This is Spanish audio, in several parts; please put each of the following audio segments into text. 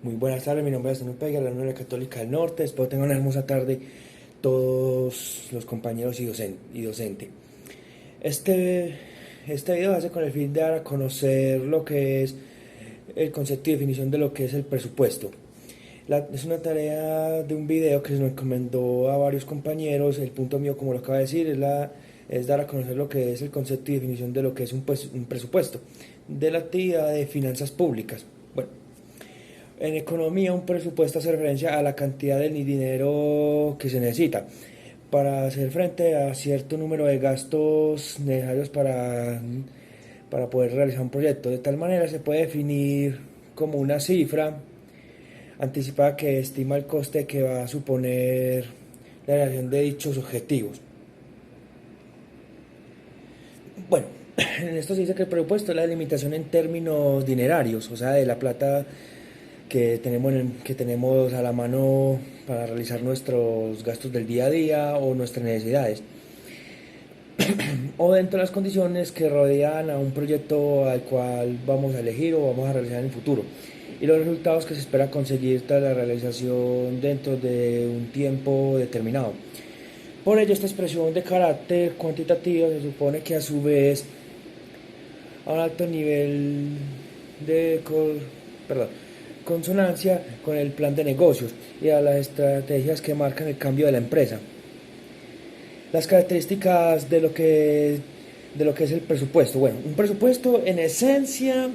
Muy buenas tardes, mi nombre es Daniel Pega, de la Universidad Católica del Norte. Espero que tengan una hermosa tarde todos los compañeros y docente. Este, este video hace con el fin de dar a conocer lo que es el concepto y definición de lo que es el presupuesto. Es una tarea de un video que se nos encomendó a varios compañeros. El punto mío, como lo acaba de decir, es dar a conocer lo que es el concepto y definición de lo que es un presupuesto de la actividad de finanzas públicas. Bueno, en economía, un presupuesto hace referencia a la cantidad de dinero que se necesita para hacer frente a cierto número de gastos necesarios para poder realizar un proyecto. De tal manera se puede definir como una cifra anticipada que estima el coste que va a suponer la realización de dichos objetivos. Bueno, en esto se dice que el presupuesto es la limitación en términos dinerarios, o sea, de la plata que tenemos a la mano para realizar nuestros gastos del día a día o nuestras necesidades, o dentro de las condiciones que rodean a un proyecto al cual vamos a elegir o vamos a realizar en el futuro, y los resultados que se espera conseguir tras la realización dentro de un tiempo determinado. Por ello, esta expresión de carácter cuantitativo se supone que a su vez a un alto nivel de consonancia con el plan de negocios y a las estrategias que marcan el cambio de la empresa. Las características de lo que es el presupuesto. Bueno, un presupuesto en esencia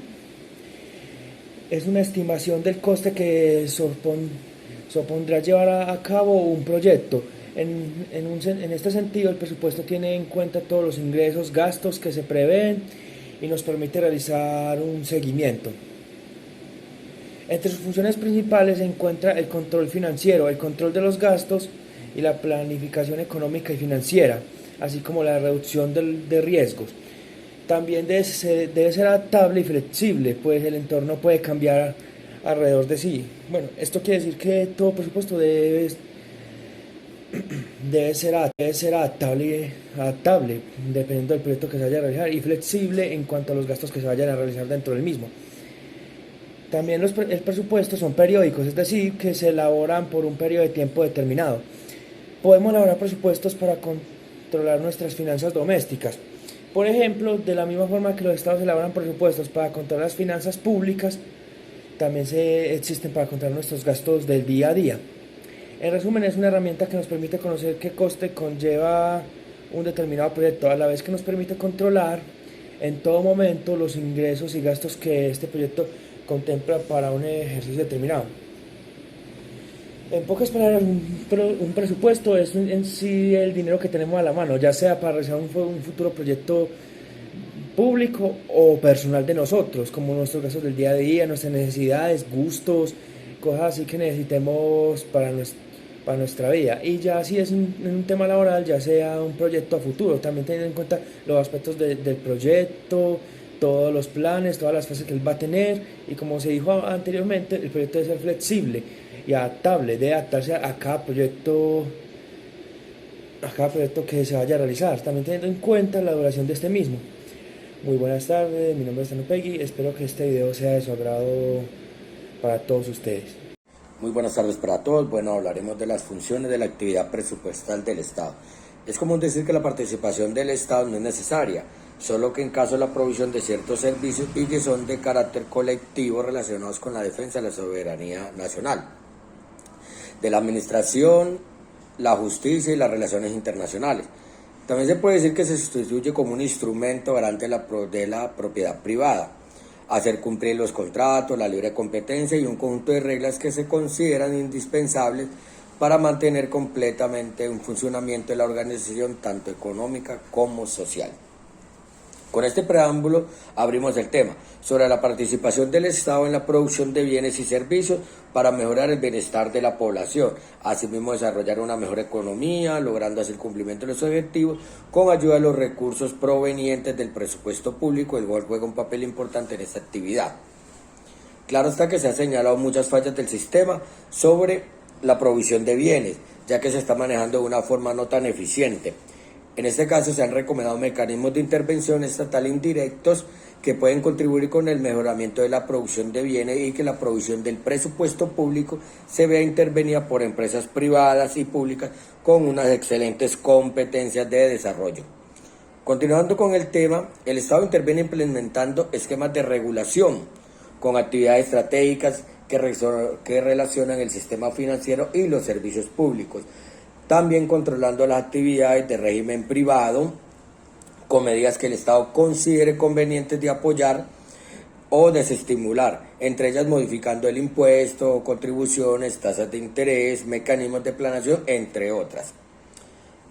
es una estimación del coste que supondrá llevar a cabo un proyecto. En este sentido, el presupuesto tiene en cuenta todos los ingresos, gastos que se prevén y nos permite realizar un seguimiento. Entre sus funciones principales se encuentra el control financiero, el control de los gastos y la planificación económica y financiera, así como la reducción de riesgos. También debe ser adaptable y flexible, pues el entorno puede cambiar alrededor de sí. Bueno, esto quiere decir que todo presupuesto debe ser adaptable dependiendo del proyecto que se vaya a realizar, y flexible en cuanto a los gastos que se vayan a realizar dentro del mismo. También el presupuesto son periódicos, es decir, que se elaboran por un periodo de tiempo determinado. Podemos elaborar presupuestos para controlar nuestras finanzas domésticas. Por ejemplo, de la misma forma que los estados elaboran presupuestos para controlar las finanzas públicas, también existen para controlar nuestros gastos del día a día. En resumen, es una herramienta que nos permite conocer qué coste conlleva un determinado proyecto, a la vez que nos permite controlar en todo momento los ingresos y gastos que este proyecto contempla para un ejercicio determinado. En pocas palabras, un presupuesto es en sí el dinero que tenemos a la mano, ya sea para realizar un futuro proyecto público o personal de nosotros, como nuestros gastos del día a día, nuestras necesidades, gustos, cosas así que necesitemos para nuestra vida. Y ya si es un tema laboral, ya sea un proyecto a futuro, también teniendo en cuenta los aspectos del proyecto, todos los planes, todas las fases que él va a tener, y como se dijo anteriormente, el proyecto debe ser flexible y adaptable, debe adaptarse a cada proyecto que se vaya a realizar, también teniendo en cuenta la duración de este mismo. Muy buenas tardes, mi nombre es Tano Peggy, espero que este video sea de su agrado para todos ustedes. Muy buenas tardes para todos. Bueno, hablaremos de las funciones de la actividad presupuestal del Estado. Es común decir que la participación del Estado no es necesaria, solo que en caso de la provisión de ciertos servicios y que son de carácter colectivo relacionados con la defensa de la soberanía nacional, de la administración, la justicia y las relaciones internacionales. También se puede decir que se sustituye como un instrumento garante de la propiedad privada, hacer cumplir los contratos, la libre competencia y un conjunto de reglas que se consideran indispensables para mantener completamente un funcionamiento de la organización tanto económica como social. Con este preámbulo abrimos el tema sobre la participación del Estado en la producción de bienes y servicios para mejorar el bienestar de la población, asimismo desarrollar una mejor economía, logrando así el cumplimiento de los objetivos con ayuda de los recursos provenientes del presupuesto público, el cual juega un papel importante en esta actividad. Claro está que se han señalado muchas fallas del sistema sobre la provisión de bienes, ya que se está manejando de una forma no tan eficiente. En este caso se han recomendado mecanismos de intervención estatal indirectos que pueden contribuir con el mejoramiento de la producción de bienes y que la provisión del presupuesto público se vea intervenida por empresas privadas y públicas con unas excelentes competencias de desarrollo. Continuando con el tema, el Estado interviene implementando esquemas de regulación con actividades estratégicas que relacionan el sistema financiero y los servicios públicos, también controlando las actividades de régimen privado con medidas que el Estado considere convenientes de apoyar o desestimular, entre ellas modificando el impuesto, contribuciones, tasas de interés, mecanismos de planeación, entre otras.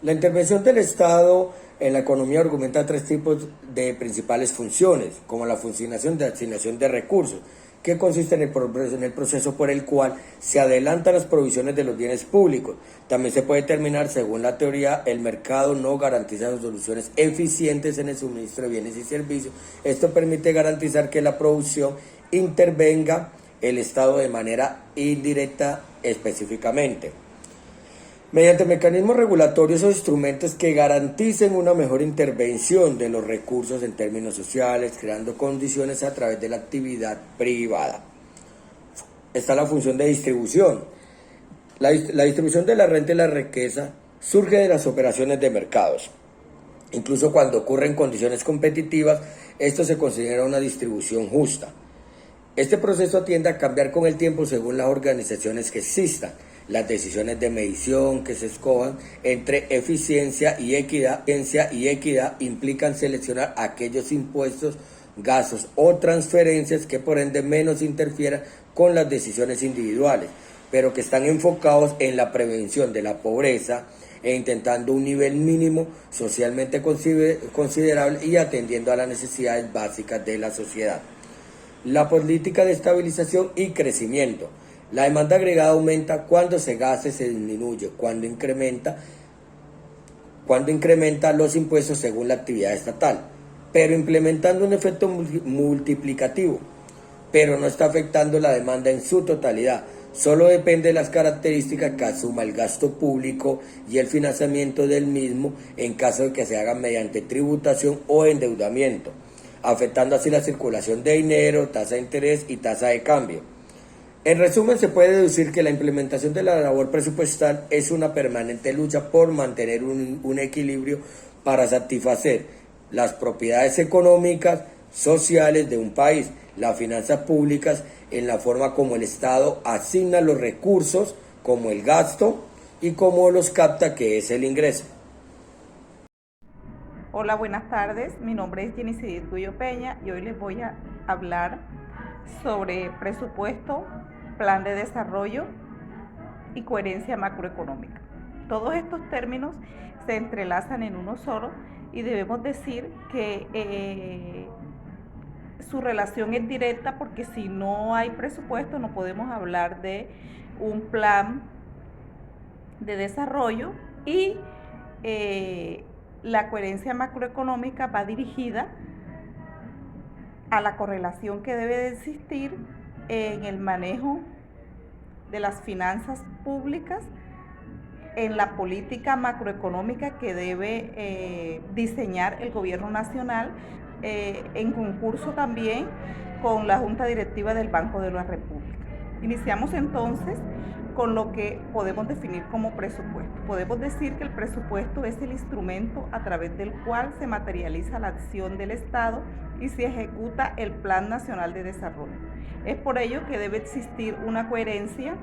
La intervención del Estado en la economía argumenta tres tipos de principales funciones, como la funcionación de asignación de recursos, que consiste en el proceso por el cual se adelantan las provisiones de los bienes públicos. También se puede determinar, según la teoría, el mercado no garantiza soluciones eficientes en el suministro de bienes y servicios. Esto permite garantizar que la producción intervenga el Estado de manera indirecta específicamente, mediante mecanismos regulatorios o instrumentos que garanticen una mejor intervención de los recursos en términos sociales, creando condiciones a través de la actividad privada. Está la función de distribución. La distribución de la renta y la riqueza surge de las operaciones de mercados. Incluso cuando ocurren condiciones competitivas, esto se considera una distribución justa. Este proceso tiende a cambiar con el tiempo según las organizaciones que existan. Las decisiones de medición que se escojan entre eficiencia y equidad implican seleccionar aquellos impuestos, gastos o transferencias que por ende menos interfieran con las decisiones individuales, pero que están enfocados en la prevención de la pobreza e intentando un nivel mínimo socialmente considerable y atendiendo a las necesidades básicas de la sociedad. La política de estabilización y crecimiento. La demanda agregada aumenta cuando se gasta y se disminuye, cuando incrementa los impuestos según la actividad estatal, pero implementando un efecto multiplicativo, pero no está afectando la demanda en su totalidad. Solo depende de las características que asuma el gasto público y el financiamiento del mismo en caso de que se haga mediante tributación o endeudamiento, afectando así la circulación de dinero, tasa de interés y tasa de cambio. En resumen, se puede deducir que la implementación de la labor presupuestal es una permanente lucha por mantener un equilibrio para satisfacer las propiedades económicas, sociales de un país, las finanzas públicas, en la forma como el Estado asigna los recursos, como el gasto y como los capta, que es el ingreso. Hola, buenas tardes. Mi nombre es Jenicidis Guyo Peña y hoy les voy a hablar sobre presupuesto, plan de desarrollo y coherencia macroeconómica. Todos estos términos se entrelazan en uno solo y debemos decir que su relación es directa, porque si no hay presupuesto no podemos hablar de un plan de desarrollo, y la coherencia macroeconómica va dirigida a la correlación que debe de existir en el manejo de las finanzas públicas, en la política macroeconómica que debe diseñar el gobierno nacional, en concurso también con la Junta Directiva del Banco de la República. Iniciamos entonces con lo que podemos definir como presupuesto. Podemos decir que el presupuesto es el instrumento a través del cual se materializa la acción del Estado y se ejecuta el Plan Nacional de Desarrollo. Es por ello que debe existir una coherencia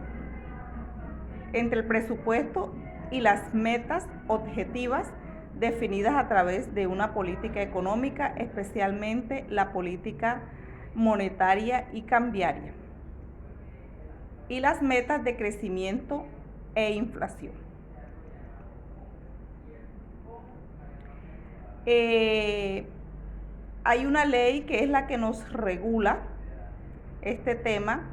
entre el presupuesto y las metas objetivas definidas a través de una política económica, especialmente la política monetaria y cambiaria, y las metas de crecimiento e inflación. Hay una ley que es la que nos regula este tema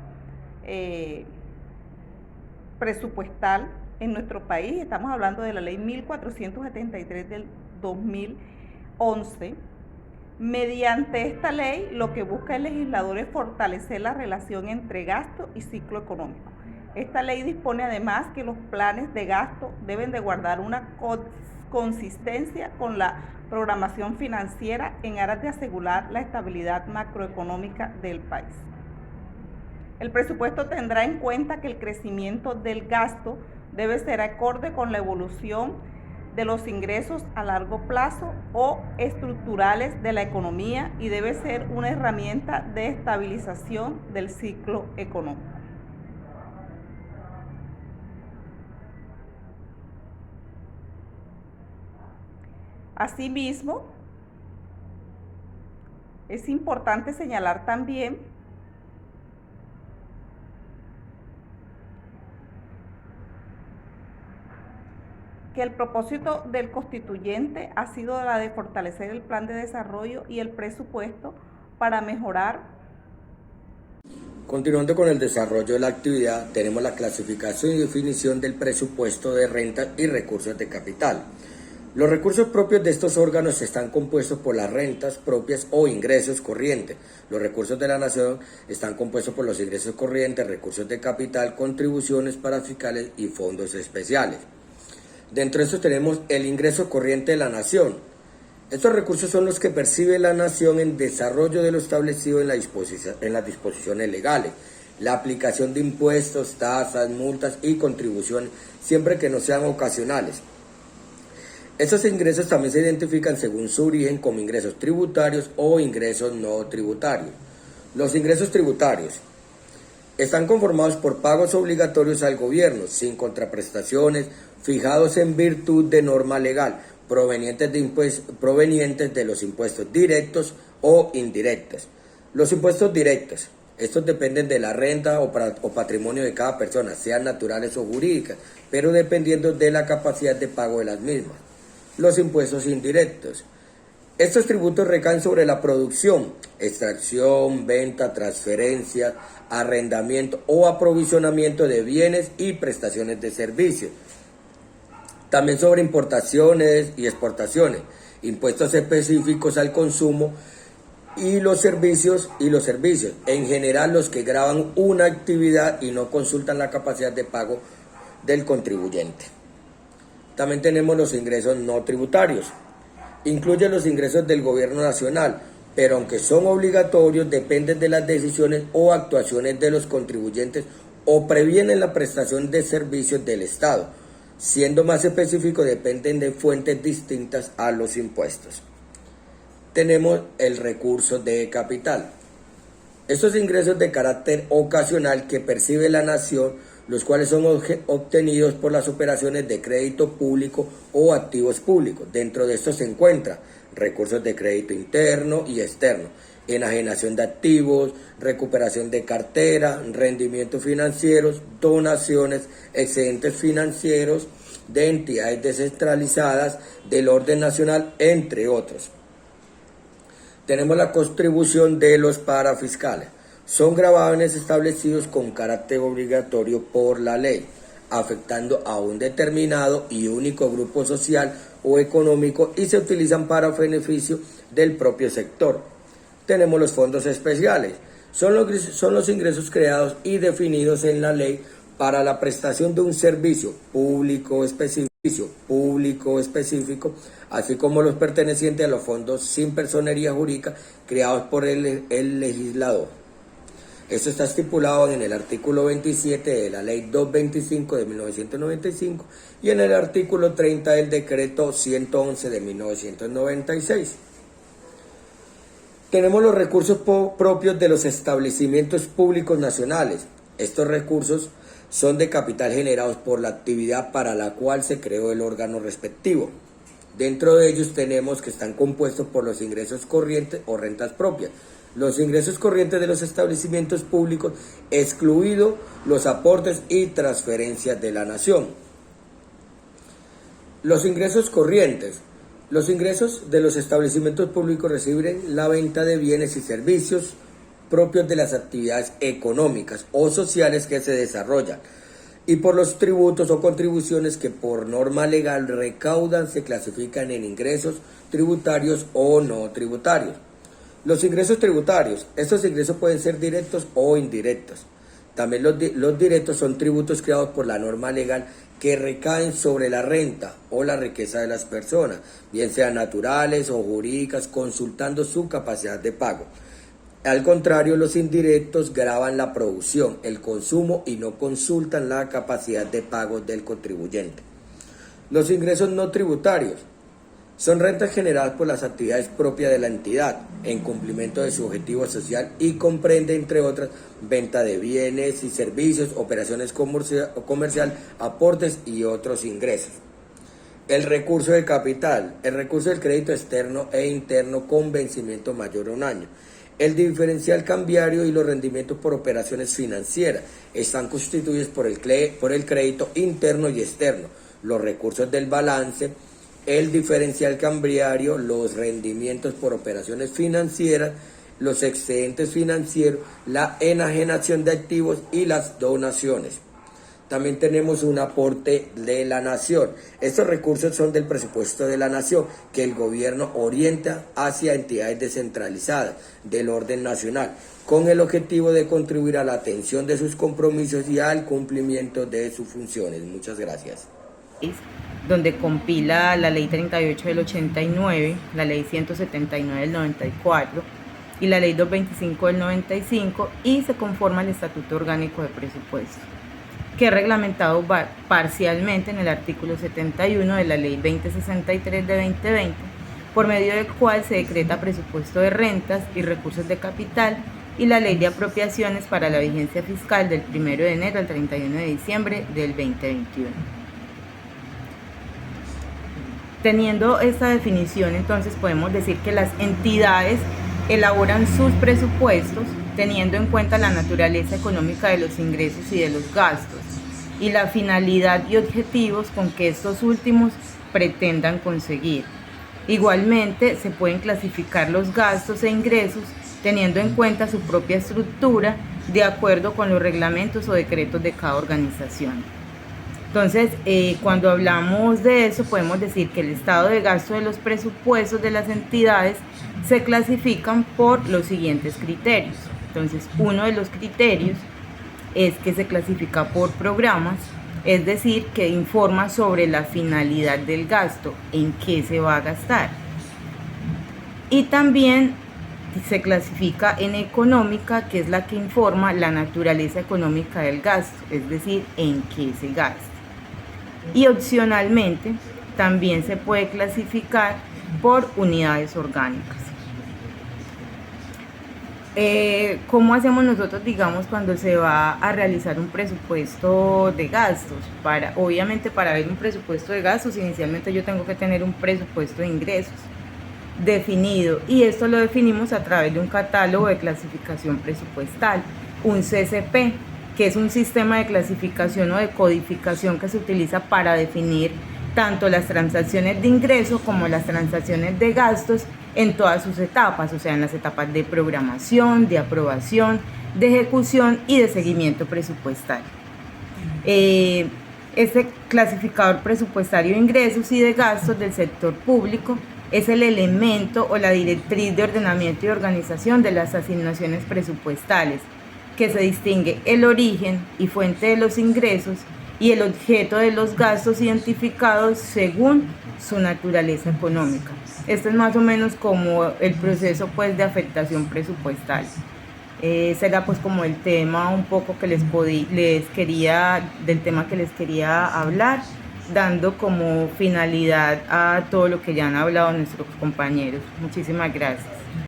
presupuestal en nuestro país. Estamos hablando de la ley 1473 del 2011. Mediante esta ley, lo que busca el legislador es fortalecer la relación entre gasto y ciclo económico. Esta ley dispone además que los planes de gasto deben de guardar una consistencia con la programación financiera en aras de asegurar la estabilidad macroeconómica del país. El presupuesto tendrá en cuenta que el crecimiento del gasto debe ser acorde con la evolución de los ingresos a largo plazo o estructurales de la economía y debe ser una herramienta de estabilización del ciclo económico. Asimismo, es importante señalar también que el propósito del constituyente ha sido la de fortalecer el plan de desarrollo y el presupuesto para mejorar. Continuando con el desarrollo de la actividad, tenemos la clasificación y definición del presupuesto de rentas y recursos de capital. Los recursos propios de estos órganos están compuestos por las rentas propias o ingresos corrientes. Los recursos de la nación están compuestos por los ingresos corrientes, recursos de capital, contribuciones parafiscales y fondos especiales. Dentro de estos tenemos el ingreso corriente de la nación. Estos recursos son los que percibe la nación en desarrollo de lo establecido en las disposiciones legales. La aplicación de impuestos, tasas, multas y contribuciones, siempre que no sean ocasionales. Estos ingresos también se identifican según su origen como ingresos tributarios o ingresos no tributarios. Los ingresos tributarios están conformados por pagos obligatorios al gobierno, sin contraprestaciones, fijados en virtud de norma legal, provenientes de los impuestos directos o indirectos. Los impuestos directos, estos dependen de la renta o patrimonio de cada persona, sean naturales o jurídicas, pero dependiendo de la capacidad de pago de las mismas. Los impuestos indirectos. Estos tributos recaen sobre la producción, extracción, venta, transferencia, arrendamiento o aprovisionamiento de bienes y prestaciones de servicios. También sobre importaciones y exportaciones, impuestos específicos al consumo y los servicios, en general los que gravan una actividad y no consultan la capacidad de pago del contribuyente. También tenemos los ingresos no tributarios. Incluyen los ingresos del gobierno nacional, pero aunque son obligatorios, dependen de las decisiones o actuaciones de los contribuyentes o previenen la prestación de servicios del Estado. Siendo más específico, dependen de fuentes distintas a los impuestos. Tenemos el recurso de capital. Estos ingresos de carácter ocasional que percibe la nación, los cuales son obtenidos por las operaciones de crédito público o activos públicos. Dentro de estos se encuentran recursos de crédito interno y externo, enajenación de activos, recuperación de cartera, rendimientos financieros, donaciones, excedentes financieros de entidades descentralizadas del orden nacional, entre otros. Tenemos la contribución de los parafiscales. Son gravámenes establecidos con carácter obligatorio por la ley, afectando a un determinado y único grupo social o económico y se utilizan para beneficio del propio sector. Tenemos los fondos especiales. Son los ingresos creados y definidos en la ley para la prestación de un servicio público específico, así como los pertenecientes a los fondos sin personería jurídica creados por el legislador. Esto está estipulado en el artículo 27 de la Ley 225 de 1995 y en el artículo 30 del Decreto 111 de 1996. Tenemos los recursos propios de los establecimientos públicos nacionales. Estos recursos son de capital generados por la actividad para la cual se creó el órgano respectivo. Dentro de ellos tenemos que están compuestos por los ingresos corrientes o rentas propias. Los ingresos corrientes de los establecimientos públicos, excluidos los aportes y transferencias de la nación. Los ingresos corrientes. Los ingresos de los establecimientos públicos reciben la venta de bienes y servicios propios de las actividades económicas o sociales que se desarrollan y por los tributos o contribuciones que por norma legal recaudan se clasifican en ingresos tributarios o no tributarios. Los ingresos tributarios, estos ingresos pueden ser directos o indirectos. También los directos son tributos creados por la norma legal que recaen sobre la renta o la riqueza de las personas, bien sean naturales o jurídicas, consultando su capacidad de pago. Al contrario, los indirectos gravan la producción, el consumo y no consultan la capacidad de pago del contribuyente. Los ingresos no tributarios son rentas generadas por las actividades propias de la entidad en cumplimiento de su objetivo social y comprende, entre otras, venta de bienes y servicios, operaciones comercial, aportes y otros ingresos. El recurso de capital, el recurso del crédito externo e interno con vencimiento mayor a un año. El diferencial cambiario y los rendimientos por operaciones financieras están constituidos por el crédito interno y externo, los recursos del balance, el diferencial cambiario, los rendimientos por operaciones financieras, los excedentes financieros, la enajenación de activos y las donaciones. También tenemos un aporte de la nación. Estos recursos son del presupuesto de la nación que el gobierno orienta hacia entidades descentralizadas del orden nacional con el objetivo de contribuir a la atención de sus compromisos y al cumplimiento de sus funciones. Muchas gracias. Donde compila la Ley 38 del 89, la Ley 179 del 94 y la Ley 225 del 95 y se conforma el Estatuto Orgánico de Presupuesto, que es reglamentado parcialmente en el artículo 71 de la Ley 2063 de 2020, por medio del cual se decreta presupuesto de rentas y recursos de capital y la Ley de Apropiaciones para la vigencia fiscal del 1 de enero al 31 de diciembre del 2021. Teniendo esta definición, entonces podemos decir que las entidades elaboran sus presupuestos teniendo en cuenta la naturaleza económica de los ingresos y de los gastos y la finalidad y objetivos con que estos últimos pretendan conseguir. Igualmente, se pueden clasificar los gastos e ingresos teniendo en cuenta su propia estructura de acuerdo con los reglamentos o decretos de cada organización. Entonces, cuando hablamos de eso, podemos decir que el estado de gasto de los presupuestos de las entidades se clasifican por los siguientes criterios. Entonces, uno de los criterios es que se clasifica por programas, es decir, que informa sobre la finalidad del gasto, en qué se va a gastar. Y también se clasifica en económica, que es la que informa la naturaleza económica del gasto, es decir, en qué se gasta. Y opcionalmente también se puede clasificar por unidades orgánicas. ¿Cómo hacemos nosotros, digamos, cuando se va a realizar un presupuesto de gastos? Obviamente, para ver un presupuesto de gastos, inicialmente yo tengo que tener un presupuesto de ingresos definido, y esto lo definimos a través de un catálogo de clasificación presupuestal, un CCP, que es un sistema de clasificación o de codificación que se utiliza para definir tanto las transacciones de ingreso como las transacciones de gastos en todas sus etapas, o sea, en las etapas de programación, de aprobación, de ejecución y de seguimiento presupuestal. Este clasificador presupuestario de ingresos y de gastos del sector público es el elemento o la directriz de ordenamiento y organización de las asignaciones presupuestales, que se distingue el origen y fuente de los ingresos y el objeto de los gastos identificados según su naturaleza económica. Esto es más o menos como el proceso pues de afectación presupuestal. Será pues como el tema un poco que del tema que les quería hablar, dando como finalidad a todo lo que ya han hablado nuestros compañeros. Muchísimas gracias.